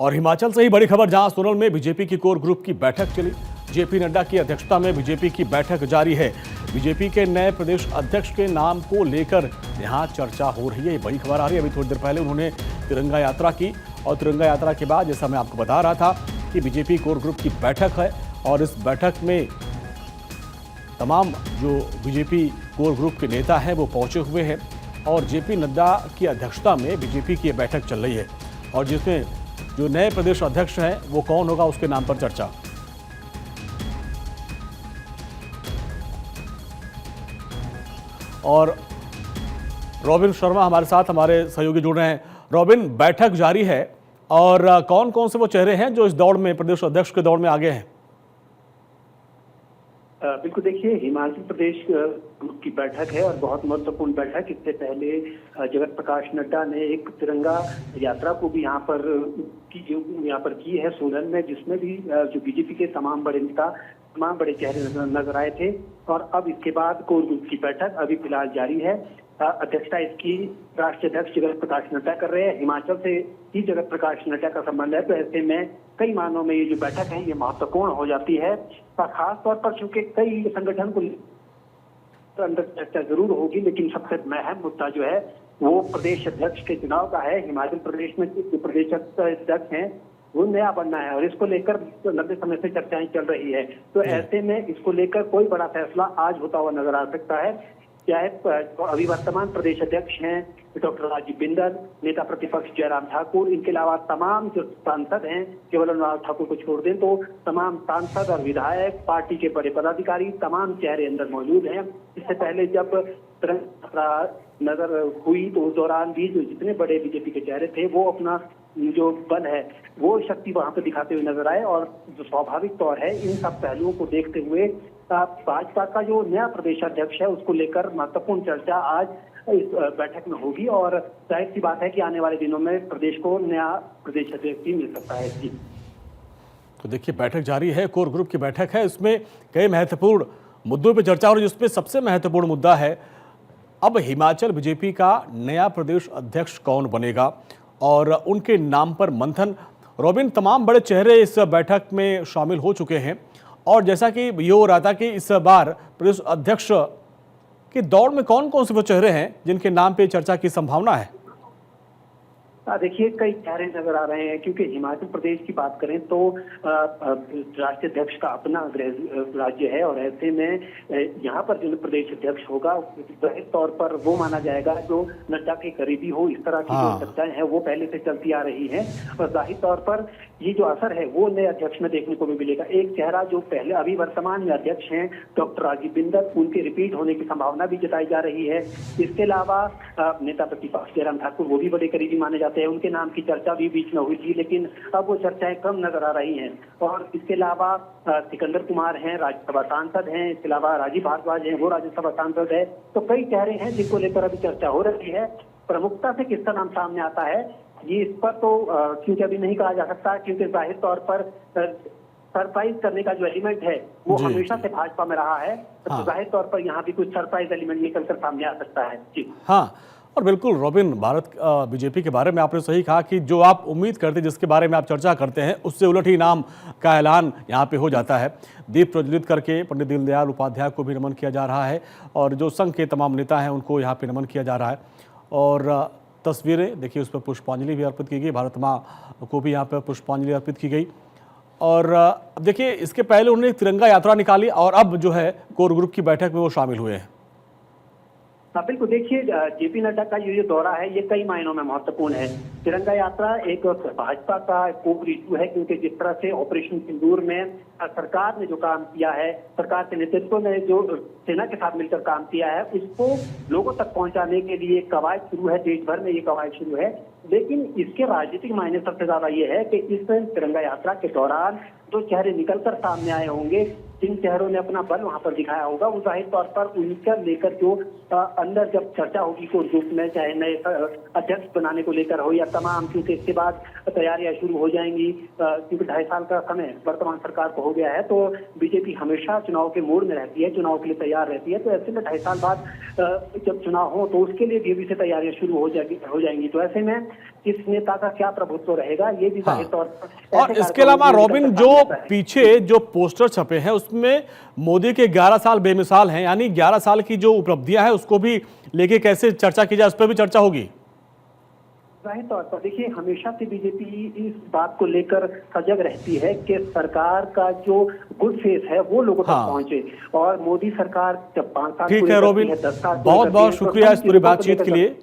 और हिमाचल से ही बड़ी खबर, जहां सोलन में बीजेपी की कोर ग्रुप की बैठक चली। जेपी नड्डा की अध्यक्षता में बीजेपी की बैठक जारी है। बीजेपी के नए प्रदेश अध्यक्ष के नाम को लेकर यहां चर्चा हो रही है। ये बड़ी खबर आ रही है। अभी थोड़ी देर पहले उन्होंने तिरंगा यात्रा की और तिरंगा यात्रा के बाद, जैसा मैं आपको बता रहा था, कि बीजेपी कोर ग्रुप की बैठक है और इस बैठक में तमाम जो बीजेपी कोर ग्रुप के नेता हैं वो पहुंचे हुए हैं और जेपी नड्डा की अध्यक्षता में बीजेपी की बैठक चल रही है और जिसमें जो नए प्रदेश अध्यक्ष हैं वो कौन होगा उसके नाम पर चर्चा। और रॉबिन शर्मा हमारे साथ, हमारे सहयोगी जुड़ रहे हैं। रॉबिन, बैठक जारी है और कौन कौन से वो चेहरे हैं जो इस दौड़ में, प्रदेश अध्यक्ष के दौड़ में आगे हैं? बिल्कुल, देखिए, हिमाचल प्रदेश की बैठक है और बहुत महत्वपूर्ण बैठक। इससे पहले जगत प्रकाश नड्डा ने एक तिरंगा यात्रा को भी यहाँ पर की है सोलन में, जिसमें भी जो बीजेपी के तमाम बड़े नेता, तमाम बड़े चेहरे नजर आए थे। और अब इसके बाद कोर ग्रुप की बैठक अभी फिलहाल जारी है। अध्यक्षता इसकी राष्ट्रीय अध्यक्ष जगत प्रकाश नड्डा कर रहे हैं। हिमाचल से ही जगत प्रकाश नड्डा का संबंध है, तो ऐसे में कई मायनों में ये जो बैठक है ये महत्वपूर्ण हो जाती है। खास तौर पर चूंकि कई संगठन को अंदर चर्चा जरूर होगी, लेकिन सबसे अहम मुद्दा जो है वो प्रदेश अध्यक्ष के चुनाव का है। हिमाचल प्रदेश में जो प्रदेश अध्यक्ष हैं वो नया बनना है और इसको लेकर लंबे समय से चर्चाएं चल रही है। तो ऐसे में इसको लेकर कोई बड़ा फैसला आज होता हुआ नजर आ सकता है। चाहे अभी वर्तमान प्रदेश अध्यक्ष हैं डॉक्टर राजीव बिंदल, नेता प्रतिपक्ष जयराम ठाकुर, इनके अलावा तमाम जो सांसद हैं, केवल अनुराग ठाकुर को छोड़ दें तो तमाम सांसद और विधायक, पार्टी के बड़े पदाधिकारी, तमाम चेहरे अंदर मौजूद हैं। इससे पहले जब तिरंगा नजर हुई तो उस दौरान भी जो जितने बड़े बीजेपी के चेहरे थे वो अपना जो बल है वो शक्ति वहां पर दिखाते हुए नजर आए। और जो स्वाभाविक तौर है, इन सब पहलुओं को देखते हुए भाजपा का जो नया प्रदेश अध्यक्ष है उसको लेकर महत्वपूर्ण चर्चा आज इस बैठक में होगी और जाहिर सी बात है कि आने वाले दिनों में प्रदेश को नया प्रदेश अध्यक्ष भी मिल सकता है। जी, तो देखिए, बैठक जारी है, कोर ग्रुप की बैठक है, इसमें कई महत्वपूर्ण मुद्दों पर चर्चा हो रही है, जिसमें सबसे महत्वपूर्ण मुद्दा है अब हिमाचल बीजेपी का नया प्रदेश अध्यक्ष कौन बनेगा और उनके नाम पर मंथन। रॉबिन, तमाम बड़े चेहरे इस बैठक में शामिल हो चुके हैं और जैसा कि ये हो रहा था कि इस बार प्रदेश अध्यक्ष की दौड़ में कौन कौन से वो चेहरे हैं जिनके नाम पे चर्चा की संभावना है? देखिए, कई चेहरे नजर आ रहे हैं क्योंकि हिमाचल प्रदेश की बात करें तो राष्ट्रीय अध्यक्ष का अपना गृह राज्य है और ऐसे में यहाँ पर जो प्रदेश अध्यक्ष होगा जाहिर तौर पर वो माना जाएगा जो नड्डा के करीबी हो। इस तरह की जो चर्चाएं हैं वो पहले से चलती आ रही हैं और जाहिर तौर पर ये जो असर है वो नए अध्यक्ष में देखने को भी मिलेगा। एक चेहरा जो पहले अभी वर्तमान में अध्यक्ष हैं डॉक्टर राजीव बिंदल, उनके रिपीट होने की संभावना भी जताई जा रही है। इसके अलावा नेता प्रतिपक्ष जयराम ठाकुर, वो भी बड़े करीबी माने जाते हैं, उनके नाम की चर्चा भी बीच में हुई थी, लेकिन अब वो चर्चाएं कम नजर आ रही हैं। और इसके अलावा सिकंदर कुमार हैं, राज्यसभा सांसद हैं, इसके अलावा राजीव भारद्वाज हैं, वो राज्यसभा सांसद है। तो कई चेहरे हैं जिनको लेकर अभी चर्चा हो रही है। प्रमुखता से किसका नाम सामने आता है ये इस पर तो क्योंकि अभी नहीं कहा जा सकता, क्योंकि जाहिर तौर पर सरप्राइज करने का जो एलिमेंट है वो हमेशा से भाजपा में रहा है। तो जाहिर तौर पर यहाँ भी कुछ सरप्राइज एलिमेंट निकलकर सामने आ सकता है। जी हाँ, और बिल्कुल रॉबिन, भारत बीजेपी के बारे में आपने सही कहा कि जो आप उम्मीद करते, जिसके बारे में आप चर्चा करते हैं, उससे उलट ही नाम का ऐलान यहाँ पे हो जाता है। दीप प्रज्वलित करके पंडित दीनदयाल उपाध्याय को भी नमन किया जा रहा है और जो संघ के तमाम नेता हैं उनको यहाँ पे नमन किया जा रहा है और तस्वीरें देखिए, उस पर पुष्पांजलि भी अर्पित की गई, भारत माँ को भी यहाँ पर पुष्पांजलि अर्पित की गई। और अब देखिए, इसके पहले उन्होंने तिरंगा यात्रा निकाली और अब जो है कोर ग्रुप की बैठक में वो शामिल हुए हैं। बिल्कुल, देखिए, जेपी नड्डा का ये दौरा है ये कई मायनों में महत्वपूर्ण है। तिरंगा यात्रा एक भाजपा का कोर इशू है क्योंकि जिस तरह से ऑपरेशन सिंदूर में सरकार ने जो काम किया है, सरकार के नेतृत्व ने जो सेना के साथ मिलकर काम किया है, उसको लोगों तक पहुंचाने के लिए कवायद शुरू है, देश भर में ये कवायद शुरू है। लेकिन इसके राजनीतिक मायने सबसे ज्यादा ये है कि इस तिरंगा यात्रा के दौरान जो चेहरे निकलकर सामने आए होंगे, जिन चेहरों ने अपना बल वहां पर दिखाया होगा, वो जाहिर तौर पर उनका लेकर जो अंदर जब चर्चा होगी कोर ग्रुप में, चाहे नए अध्यक्ष बनाने को लेकर हो या तमाम, क्योंकि इसके बाद तैयारियां शुरू हो जाएंगी क्योंकि 2.5 साल का समय वर्तमान सरकार को हो हो गया है, तो बीजेपी हमेशा चुनाव के मोड में रहती है, चुनाव के लिए तैयार रहती है। तो ऐसे में 2.5 साल बाद जब चुनाव हो तो उसके लिए भी अभी से तैयारियां शुरू हो जाएंगी। तो ऐसे में इस नेता का क्या प्रभुत्व रहेगा, ये भी जाहिर तौर पर। और इसके अलावा रॉबिन, जो पीछे जो पोस्टर छपे हैं उसमें मोदी के 11 साल बेमिसाल हैं, यानी 11 साल की जो उपलब्धियां हैं उसको भी लेके कैसे चर्चा की जाए, उस पर भी चर्चा होगी। जाहिर तौर पर देखिए, हमेशा से बीजेपी इस बात को लेकर सजग रहती है कि सरकार का जो गुड फेस है वो लोगों तक पहुंचे। और मोदी सरकार जब 5 साल ठीक है रॉबिन, बहुत बहुत शुक्रिया इस पूरी बातचीत के लिए।